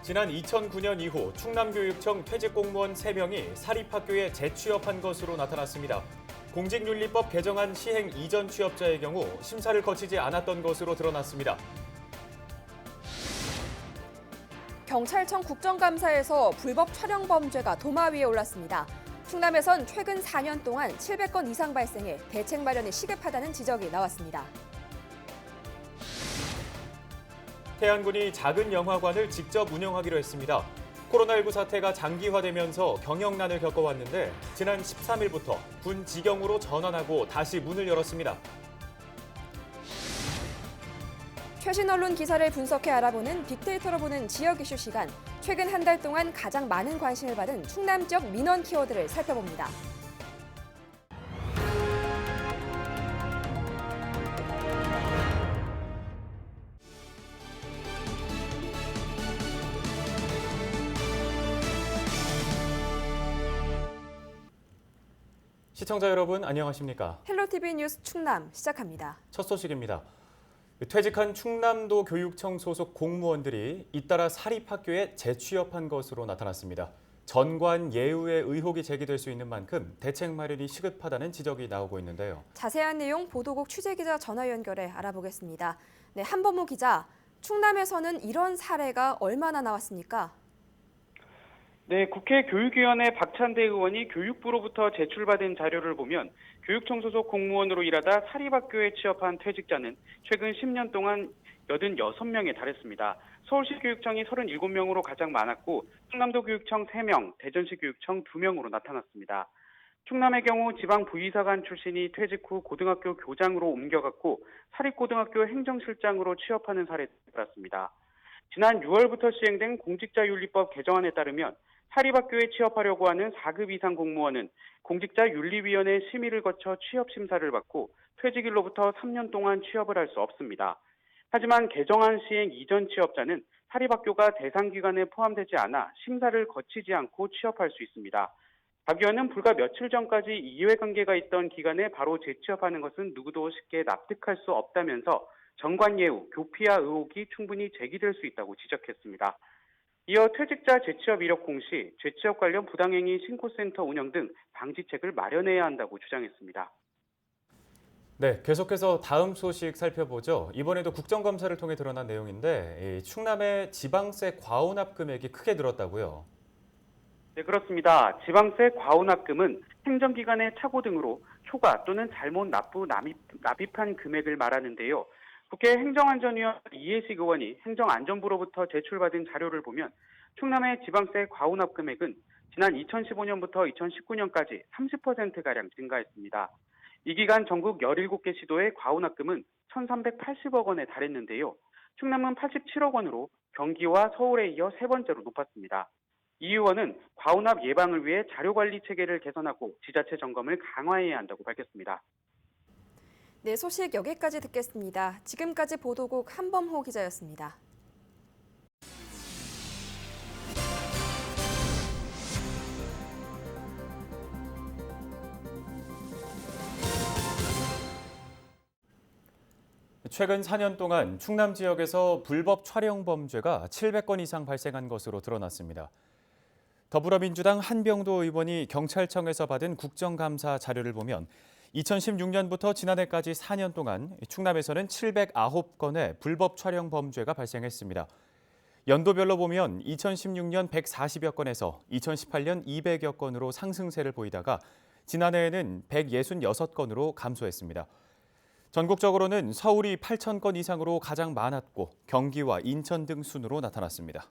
지난 2009년 이후 충남교육청 퇴직공무원 3명이 사립학교에 재취업한 것으로 나타났습니다. 공직윤리법 개정안 시행 이전 취업자의 경우 심사를 거치지 않았던 것으로 드러났습니다. 경찰청 국정감사에서 불법 촬영 범죄가 도마 위에 올랐습니다. 충남에선 최근 4년 동안 700건 이상 발생해 대책 마련이 시급하다는 지적이 나왔습니다. 태안군이 작은 영화관을 직접 운영하기로 했습니다. 코로나19 사태가 장기화되면서 경영난을 겪어왔는데 지난 13일부터 군 직영으로 전환하고 다시 문을 열었습니다. 최신 언론 기사를 분석해 알아보는 빅데이터로 보는 지역 이슈 시간. 최근 한 달 동안 가장 많은 관심을 받은 충남 지역 민원 키워드를 살펴봅니다. 시청자 여러분 안녕하십니까? 헬로티비 뉴스 충남 시작합니다. 첫 소식입니다. 퇴직한 충남도 교육청 소속 공무원들이 잇따라 사립학교에 재취업한 것으로 나타났습니다. 전관 예우의 의혹이 제기될 수 있는 만큼 대책 마련이 시급하다는 지적이 나오고 있는데요. 자세한 내용 보도국 취재기자 전화 연결해 알아보겠습니다. 네, 한범호 기자, 충남에서는 이런 사례가 얼마나 나왔습니까? 네, 국회 교육위원회 박찬대 의원이 교육부로부터 제출받은 자료를 보면 교육청 소속 공무원으로 일하다 사립학교에 취업한 퇴직자는 최근 10년 동안 86명에 달했습니다. 서울시 교육청이 37명으로 가장 많았고 충남도 교육청 3명, 대전시 교육청 2명으로 나타났습니다. 충남의 경우 지방 부의사관 출신이 퇴직 후 고등학교 교장으로 옮겨갔고 사립고등학교 행정실장으로 취업하는 사례도 있었습니다. 지난 6월부터 시행된 공직자윤리법 개정안에 따르면 사립학교에 취업하려고 하는 4급 이상 공무원은 공직자윤리위원회 심의를 거쳐 취업심사를 받고 퇴직일로부터 3년 동안 취업을 할 수 없습니다. 하지만 개정안 시행 이전 취업자는 사립학교가 대상 기간에 포함되지 않아 심사를 거치지 않고 취업할 수 있습니다. 박 의원은 불과 며칠 전까지 이해관계가 있던 기간에 바로 재취업하는 것은 누구도 쉽게 납득할 수 없다면서 정관예우, 교피아 의혹이 충분히 제기될 수 있다고 지적했습니다. 이어 퇴직자 재취업 이력 공시, 재취업 관련 부당행위 신고센터 운영 등 방지책을 마련해야 한다고 주장했습니다. 네, 계속해서 다음 소식 살펴보죠. 이번에도 국정감사를 통해 드러난 내용인데 충남의 지방세 과온합 금액이 크게 늘었다고요? 네, 그렇습니다. 지방세 과온합금은 행정기관의 착오 등으로 초과 또는 잘못 납입한 금액을 말하는데요. 국회 행정안전위원 이해식 의원이 행정안전부로부터 제출받은 자료를 보면 충남의 지방세 과온합 금액은 지난 2015년부터 2019년까지 30%가량 증가했습니다. 이 기간 전국 17개 시도의 과온합금은 1,380억 원에 달했는데요. 충남은 87억 원으로 경기와 서울에 이어 세 번째로 높았습니다. 이 의원은 과온합 예방을 위해 자료관리 체계를 개선하고 지자체 점검을 강화해야 한다고 밝혔습니다. 네, 소식 여기까지 듣겠습니다. 지금까지 보도국 한범호 기자였습니다. 최근 4년 동안 충남 지역에서 불법 촬영 범죄가 700건 이상 발생한 것으로 드러났습니다. 더불어민주당 한병도 의원이 경찰청에서 받은 국정감사 자료를 보면 2016년부터 지난해까지 4년 동안 충남에서는 709건의 불법 촬영 범죄가 발생했습니다. 연도별로 보면 2016년 140여 건에서 2018년 200여 건으로 상승세를 보이다가 지난해에는 166건으로 감소했습니다. 전국적으로는 서울이 8,000건 이상으로 가장 많았고 경기와 인천 등 순으로 나타났습니다.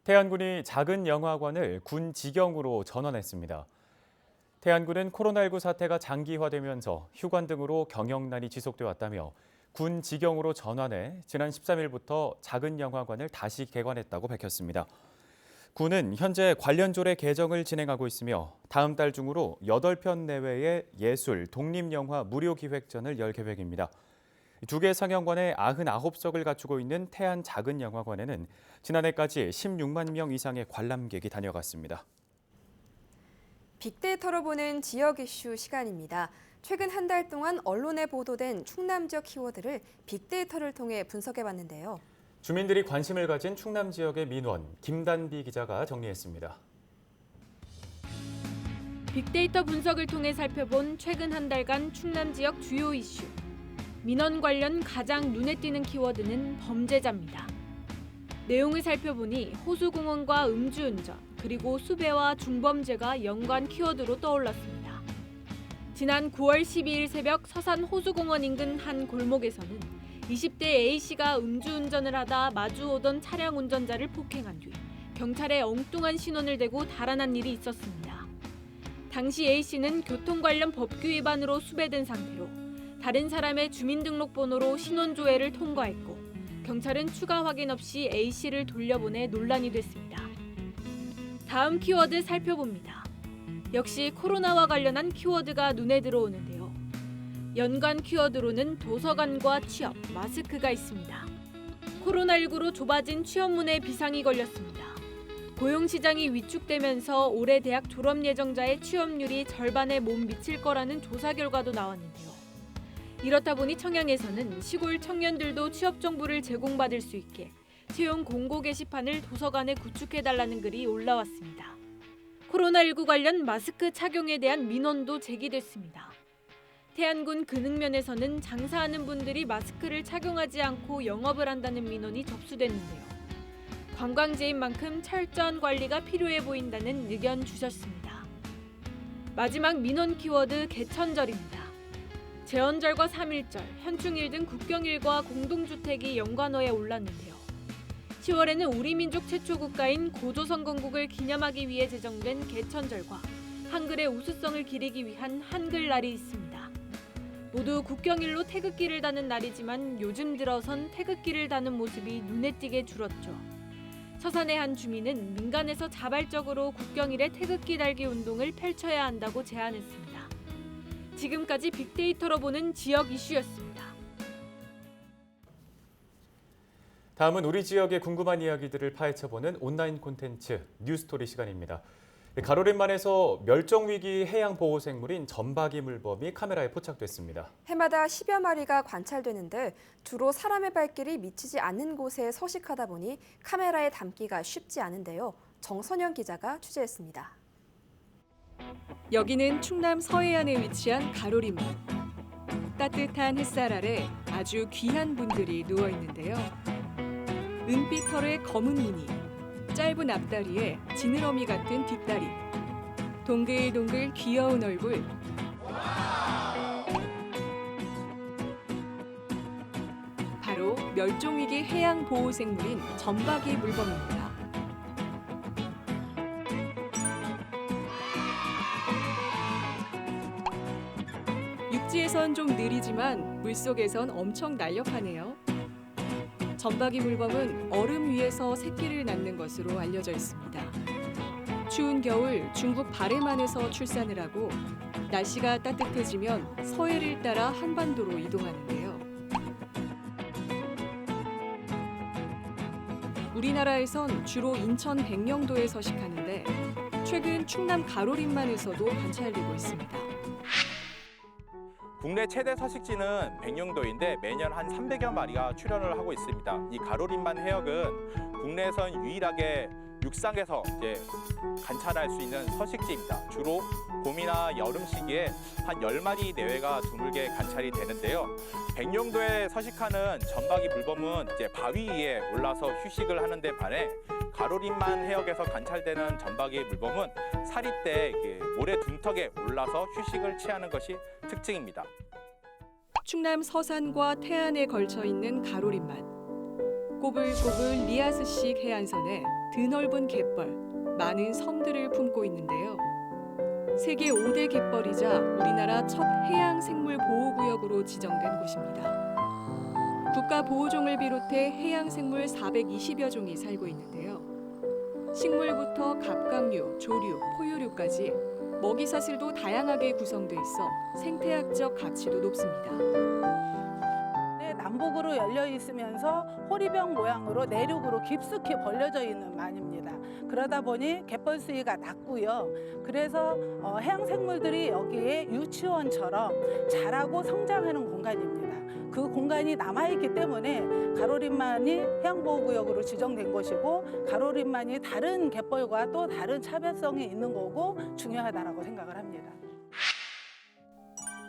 태안군이 작은 영화관을 군 직영으로 전환했습니다. 태안군은 코로나19 사태가 장기화되면서 휴관 등으로 경영난이 지속돼 왔다며 군 직영으로 전환해 지난 13일부터 작은 영화관을 다시 개관했다고 밝혔습니다. 군은 현재 관련 조례 개정을 진행하고 있으며 다음 달 중으로 8편 내외의 예술, 독립영화 무료기획전을 열 계획입니다. 두 개 상영관에 99석을 갖추고 있는 태안 작은 영화관에는 지난해까지 16만 명 이상의 관람객이 다녀갔습니다. 빅데이터로 보는 지역 이슈 시간입니다. 최근 한 달 동안 언론에 보도된 충남 지역 키워드를 빅데이터를 통해 분석해봤는데요. 주민들이 관심을 가진 충남 지역의 민원, 김단비 기자가 정리했습니다. 빅데이터 분석을 통해 살펴본 최근 한 달간 충남 지역 주요 이슈. 민원 관련 가장 눈에 띄는 키워드는 범죄자입니다. 내용을 살펴보니 호수공원과 음주운전, 그리고 수배와 중범죄가 연관 키워드로 떠올랐습니다. 지난 9월 12일 새벽 서산 호수공원 인근 한 골목에서는 20대 A씨가 음주운전을 하다 마주오던 차량 운전자를 폭행한 뒤 경찰에 엉뚱한 신원을 대고 달아난 일이 있었습니다. 당시 A씨는 교통 관련 법규 위반으로 수배된 상태로 다른 사람의 주민등록번호로 신원조회를 통과했고 경찰은 추가 확인 없이 A씨를 돌려보내 논란이 됐습니다. 다음 키워드 살펴봅니다. 역시 코로나와 관련한 키워드가 눈에 들어오는데요. 연관 키워드로는 도서관과 취업, 마스크가 있습니다. 코로나19로 좁아진 취업문에 비상이 걸렸습니다. 고용시장이 위축되면서 올해 대학 졸업 예정자의 취업률이 절반에 못 미칠 거라는 조사 결과도 나왔는데요. 이렇다 보니 청양에서는 시골 청년들도 취업 정보를 제공받을 수 있게 채용 공고 게시판을 도서관에 구축해달라는 글이 올라왔습니다. 코로나19 관련 마스크 착용에 대한 민원도 제기됐습니다. 태안군 근흥면에서는 장사하는 분들이 마스크를 착용하지 않고 영업을 한다는 민원이 접수됐는데요. 관광지인 만큼 철저한 관리가 필요해 보인다는 의견 주셨습니다. 마지막 민원 키워드 개천절입니다. 제헌절과 3.1절, 현충일 등 국경일과 공동주택이 연관어에 올랐는데요. 10월에는 우리 민족 최초 국가인 고조선건국을 기념하기 위해 제정된 개천절과 한글의 우수성을 기리기 위한 한글날이 있습니다. 모두 국경일로 태극기를 다는 날이지만 요즘 들어선 태극기를 다는 모습이 눈에 띄게 줄었죠. 서산의 한 주민은 민간에서 자발적으로 국경일에 태극기 달기 운동을 펼쳐야 한다고 제안했습니다. 지금까지 빅데이터로 보는 지역 이슈였습니다. 다음은 우리 지역의 궁금한 이야기들을 파헤쳐보는 온라인 콘텐츠 뉴스토리 시간입니다. 가로림만에서 멸종위기 해양보호생물인 점박이 물범이 카메라에 포착됐습니다. 해마다 10여 마리가 관찰되는데 주로 사람의 발길이 미치지 않는 곳에 서식하다 보니 카메라에 담기가 쉽지 않은데요. 정선영 기자가 취재했습니다. 여기는 충남 서해안에 위치한 가로림만. 따뜻한 햇살 아래 아주 귀한 분들이 누워 있는데요. 은빛 털의 검은 무늬, 짧은 앞다리에 지느러미 같은 뒷다리, 동글동글 귀여운 얼굴. 바로 멸종위기 해양보호생물인 점박이 물범입니다. 육지에선 좀 느리지만 물속에선 엄청 날렵하네요. 점박이 물범은 얼음 위에서 새끼를 낳는 것으로 알려져 있습니다. 추운 겨울 중국 바레만에서 출산을 하고 날씨가 따뜻해지면 서해를 따라 한반도로 이동하는데요. 우리나라에선 주로 인천 백령도에 서식하는데 최근 충남 가로림만에서도 관찰되고 있습니다. 국내 최대 서식지는 백령도인데 매년 한 300여 마리가 출현을 하고 있습니다. 이 가로림만 해역은 국내에선 유일하게 육상에서 관찰할 수 있는 서식지입니다. 주로 봄이나 여름 시기에 한 10마리 내외가 드물게 관찰이 되는데요. 백령도에 서식하는 점박이 물범은 바위 위에 올라서 휴식을 하는 데 반해 가로림만 해역에서 관찰되는 점박이 물범은 사리 때 모래 둔턱에 올라서 휴식을 취하는 것이 특징입니다. 충남 서산과 태안에 걸쳐 있는 가로림만. 꼬불꼬불 리아스식 해안선에 드넓은 갯벌, 많은 섬들을 품고 있는데요. 세계 5대 갯벌이자 우리나라 첫 해양생물보호구역으로 지정된 곳입니다. 국가보호종을 비롯해 해양생물 420여 종이 살고 있는데요. 식물부터 갑각류, 조류, 포유류까지 먹이사슬도 다양하게 구성돼 있어 생태학적 가치도 높습니다. 남북으로 열려 있으면서 호리병 모양으로 내륙으로 깊숙이 벌려져 있는 만입니다. 그러다 보니 갯벌 수위가 낮고요. 그래서 해양 생물들이 여기에 유치원처럼 자라고 성장하는 공간입니다. 그 공간이 남아있기 때문에 가로림만이 해양보호구역으로 지정된 것이고 가로림만이 다른 갯벌과 또 다른 차별성이 있는 거고 중요하다고 생각을 합니다.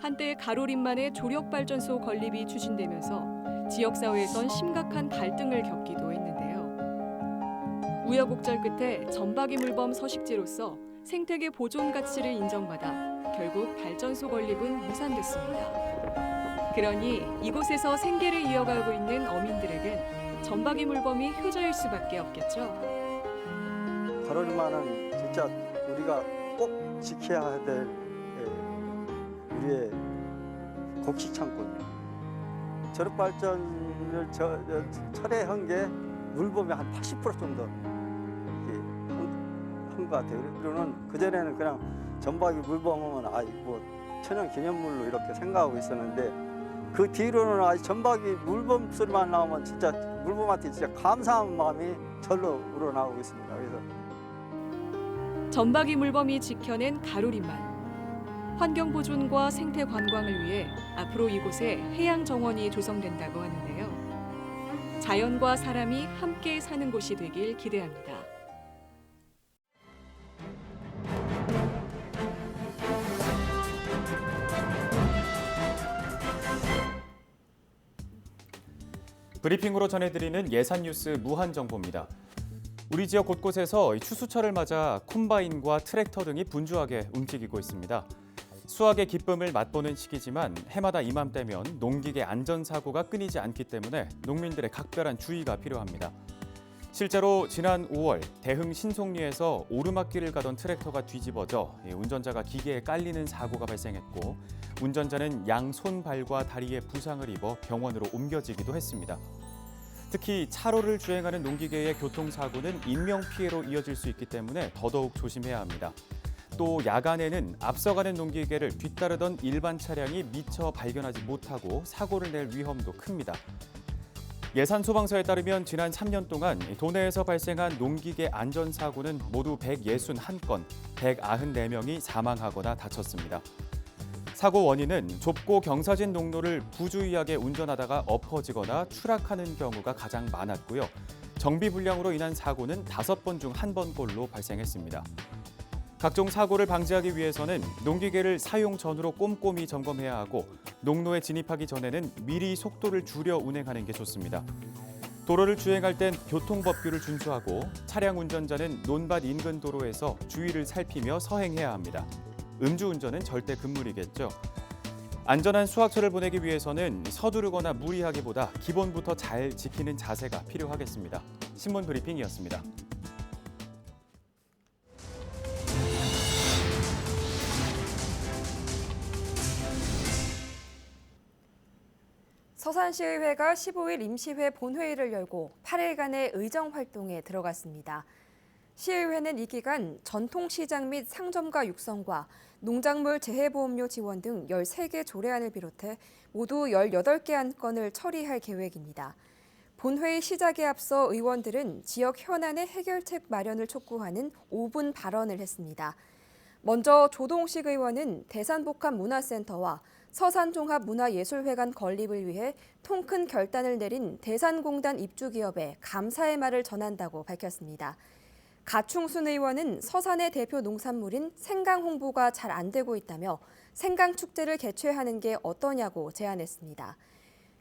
한때 가로림만의 조력발전소 건립이 추진되면서 지역사회에선 심각한 갈등을 겪기도 했는데요. 우여곡절 끝에 전박이 물범 서식지로서 생태계 보존 가치를 인정받아 결국 발전소 건립은 무산됐습니다. 그러니 이곳에서 생계를 이어가고 있는 어민들에겐 전박이 물범이 효자일 수밖에 없겠죠. 가로림만은 진짜 우리가 꼭 지켜야 될 우리의 곡식 창고입니다. 저력발전을 철회한 게 물범의 한 80% 정도 한 것 같아요. 그리고는 그전에는 그냥 전박이 물범은 뭐 천연 기념물로 이렇게 생각하고 있었는데 그 뒤로는 전박이 물범 소리만 나오면 진짜 물범한테 진짜 감사한 마음이 절로 우러나오고 있습니다. 그래서 전박이 물범이 지켜낸 가로림만. 환경 보존과 생태 관광을 위해 앞으로 이곳에 해양 정원이 조성된다고 하는데요. 자연과 사람이 함께 사는 곳이 되길 기대합니다. 브리핑으로 전해드리는 예산 뉴스 무한 정보입니다. 우리 지역 곳곳에서 추수철을 맞아 콤바인과 트랙터 등이 분주하게 움직이고 있습니다. 수확의 기쁨을 맛보는 시기지만 해마다 이맘때면 농기계 안전사고가 끊이지 않기 때문에 농민들의 각별한 주의가 필요합니다. 실제로 지난 5월 대흥 신송리에서 오르막길을 가던 트랙터가 뒤집어져 운전자가 기계에 깔리는 사고가 발생했고 운전자는 양손발과 다리에 부상을 입어 병원으로 옮겨지기도 했습니다. 특히 차로를 주행하는 농기계의 교통사고는 인명피해로 이어질 수 있기 때문에 더더욱 조심해야 합니다. 또 야간에는 앞서가는 농기계를 뒤따르던 일반 차량이 미처 발견하지 못하고 사고를 낼 위험도 큽니다. 예산소방서에 따르면 지난 3년 동안 도내에서 발생한 농기계 안전사고는 모두 161건, 194명이 사망하거나 다쳤습니다. 사고 원인은 좁고 경사진 농로를 부주의하게 운전하다가 엎어지거나 추락하는 경우가 가장 많았고요. 정비 불량으로 인한 사고는 5번 중 1번꼴로 발생했습니다. 각종 사고를 방지하기 위해서는 농기계를 사용 전후로 꼼꼼히 점검해야 하고 농로에 진입하기 전에는 미리 속도를 줄여 운행하는 게 좋습니다. 도로를 주행할 땐 교통법규를 준수하고 차량 운전자는 논밭 인근 도로에서 주위를 살피며 서행해야 합니다. 음주운전은 절대 금물이겠죠. 안전한 수확철을 보내기 위해서는 서두르거나 무리하기보다 기본부터 잘 지키는 자세가 필요하겠습니다. 신문 브리핑이었습니다. 서산시의회가 15일 임시회 본회의를 열고 8일간의 의정 활동에 들어갔습니다. 시의회는 이 기간 전통시장 및 상점가 육성과 농작물 재해보험료 지원 등 13개 조례안을 비롯해 모두 18개 안건을 처리할 계획입니다. 본회의 시작에 앞서 의원들은 지역 현안의 해결책 마련을 촉구하는 5분 발언을 했습니다. 먼저 조동식 의원은 대산복합문화센터와 서산종합문화예술회관 건립을 위해 통큰 결단을 내린 대산공단 입주기업에 감사의 말을 전한다고 밝혔습니다. 가충순 의원은 서산의 대표 농산물인 생강 홍보가 잘 안 되고 있다며 생강축제를 개최하는 게 어떠냐고 제안했습니다.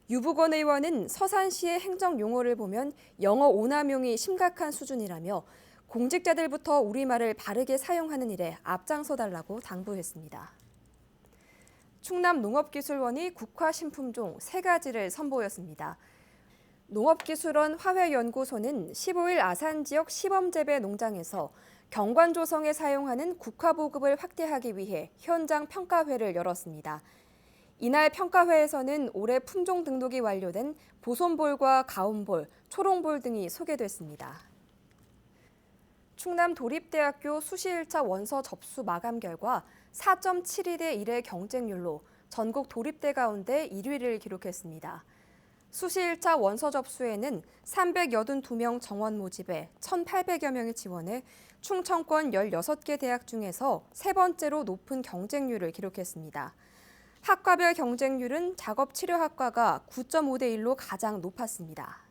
유부건 의원은 서산시의 행정용어를 보면 영어 오남용이 심각한 수준이라며 공직자들부터 우리말을 바르게 사용하는 일에 앞장서달라고 당부했습니다. 충남농업기술원이 국화신품종 3가지를 선보였습니다. 농업기술원 화훼연구소는 15일 아산 지역 시범재배 농장에서 경관 조성에 사용하는 국화 보급을 확대하기 위해 현장 평가회를 열었습니다. 이날 평가회에서는 올해 품종 등록이 완료된 보손볼과 가운볼, 초롱볼 등이 소개됐습니다. 충남 도립대학교 수시 1차 원서 접수 마감 결과 4.72대 1의 경쟁률로 전국 도립대 가운데 1위를 기록했습니다. 수시 1차 원서 접수에는 382명 정원 모집에 1,800여 명이 지원해 충청권 16개 대학 중에서 세 번째로 높은 경쟁률을 기록했습니다. 학과별 경쟁률은 작업치료학과가 9.5대 1로 가장 높았습니다.